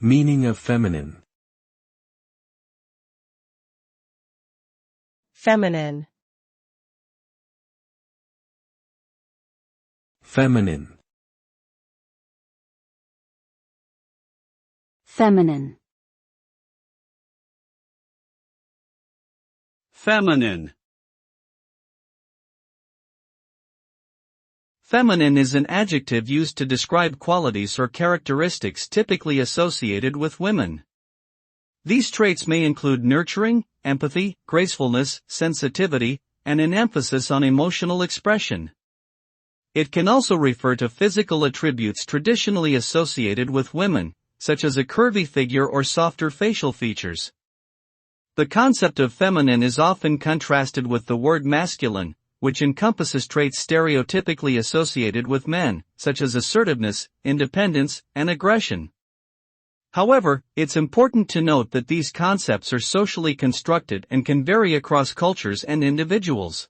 Meaning of feminine. Feminine. Feminine. Feminine. Feminine. Feminine is an adjective used to describe qualities or characteristics typically associated with women. These traits may include nurturing, empathy, gracefulness, sensitivity, and an emphasis on emotional expression. It can also refer to physical attributes traditionally associated with women, such as a curvy figure or softer facial features. The concept of feminine is often contrasted with the word masculine, which encompasses traits stereotypically associated with men, such as assertiveness, independence, and aggression. However, it's important to note that these concepts are socially constructed and can vary across cultures and individuals.